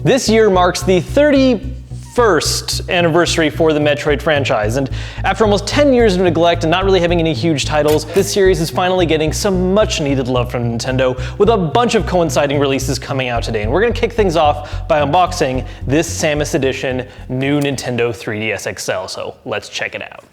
This year marks the 31st anniversary for the Metroid franchise, and after almost 10 years of neglect and not really having any huge titles, this series is finally getting some much needed love from Nintendo with a bunch of coinciding releases coming out today. And we're gonna kick things off by unboxing this Samus Edition new Nintendo 3DS XL, so let's check it out.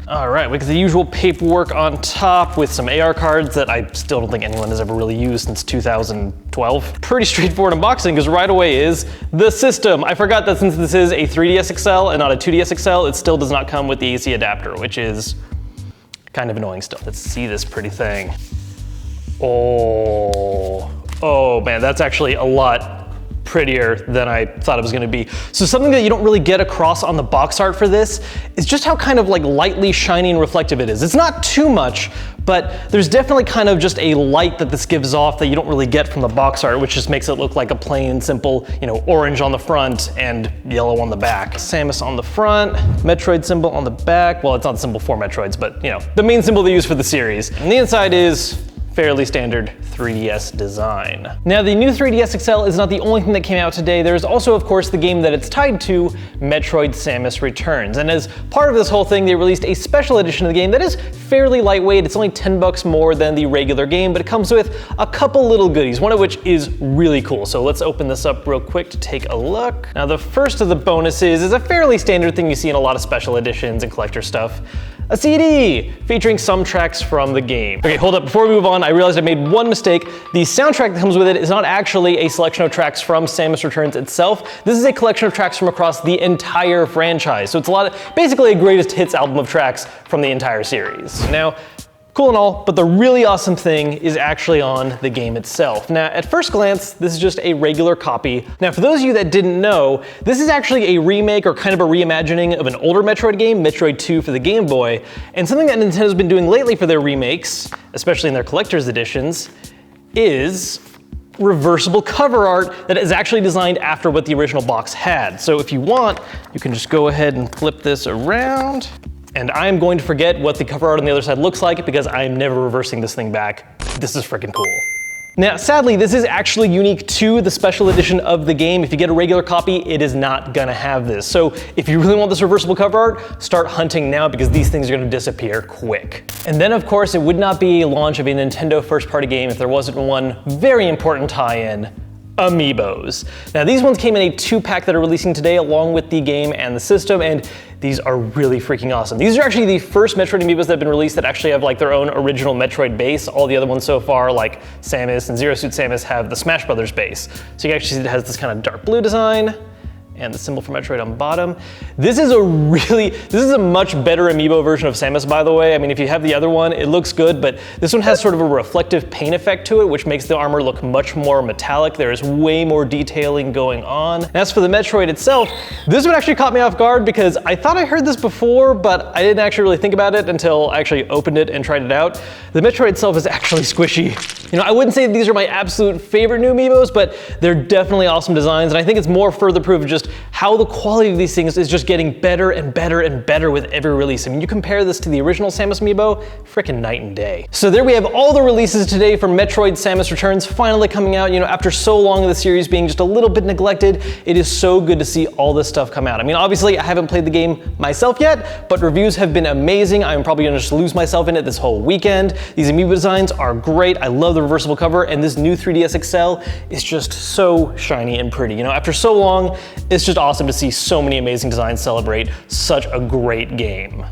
All right, we got the usual paperwork on top with some AR cards that I still don't think anyone has ever really used since 2012. Pretty straightforward unboxing, because right away is the system. I forgot that since this is a 3DS XL and not a 2DS XL, it still does not come with the AC adapter, which is kind of annoying still. Let's see this pretty thing. Oh man, that's actually a lot prettier than I thought it was gonna be. So something that you don't really get across on the box art for this is just how kind of like lightly shiny and reflective it is. It's not too much, but there's definitely kind of just a light that this gives off that you don't really get from the box art, which just makes it look like a plain, simple, you know, orange on the front and yellow on the back. Samus on the front, Metroid symbol on the back. Well, it's not the symbol for Metroids, but you know, the main symbol they use for the series. And the inside is fairly standard 3DS design. Now, the new 3DS XL is not the only thing that came out today. There's also, of course, the game that it's tied to, Metroid Samus Returns. And as part of this whole thing, they released a special edition of the game that is fairly lightweight. It's only 10 bucks more than the regular game, but it comes with a couple little goodies, one of which is really cool. So let's open this up real quick to take a look. Now, the first of the bonuses is a fairly standard thing you see in a lot of special editions and collector stuff. A CD featuring some tracks from the game. Okay, hold up, before we move on, I realized I made one mistake. The soundtrack that comes with it is not actually a selection of tracks from Samus Returns itself. This is a collection of tracks from across the entire franchise. So it's basically a greatest hits album of tracks from the entire series. Now, cool and all, but the really awesome thing is actually on the game itself. Now, at first glance, this is just a regular copy. Now, for those of you that didn't know, this is actually a remake or kind of a reimagining of an older Metroid game, Metroid 2 for the Game Boy. And something that Nintendo's been doing lately for their remakes, especially in their collector's editions, is reversible cover art that is actually designed after what the original box had. So if you want, you can just go ahead and flip this around. And I'm going to forget what the cover art on the other side looks like because I'm never reversing this thing back. This is freaking cool. Now, sadly, this is actually unique to the special edition of the game. If you get a regular copy, it is not gonna have this. So if you really want this reversible cover art, start hunting now because these things are gonna disappear quick. And then, of course, it would not be a launch of a Nintendo first-party game if there wasn't one very important tie-in: Amiibos. Now, these ones came in a 2-pack that are releasing today along with the game and the system, and these are really freaking awesome. These are actually the first Metroid Amiibos that have been released that actually have like their own original Metroid base. All the other ones so far, like Samus and Zero Suit Samus, have the Smash Brothers base. So you can actually see it has this kind of dark blue design and the symbol for Metroid on bottom. This is a much better Amiibo version of Samus, by the way. I mean, if you have the other one, it looks good, but this one has sort of a reflective paint effect to it, which makes the armor look much more metallic. There is way more detailing going on. And as for the Metroid itself, this one actually caught me off guard because I thought I heard this before, but I didn't actually really think about it until I actually opened it and tried it out. The Metroid itself is actually squishy. You know, I wouldn't say these are my absolute favorite new Amiibos, but they're definitely awesome designs, and I think it's more further proof of just how the quality of these things is just getting better and better and better with every release. I mean, you compare this to the original Samus Amiibo, frickin' night and day. So there we have all the releases today for Metroid Samus Returns finally coming out. You know, after so long of the series being just a little bit neglected, it is so good to see all this stuff come out. I mean, obviously I haven't played the game myself yet, but reviews have been amazing. I'm probably gonna just lose myself in it this whole weekend. These Amiibo designs are great. I love the reversible cover, and this new 3DS XL is just so shiny and pretty. You know, after so long, it's just awesome to see so many amazing designs celebrate such a great game.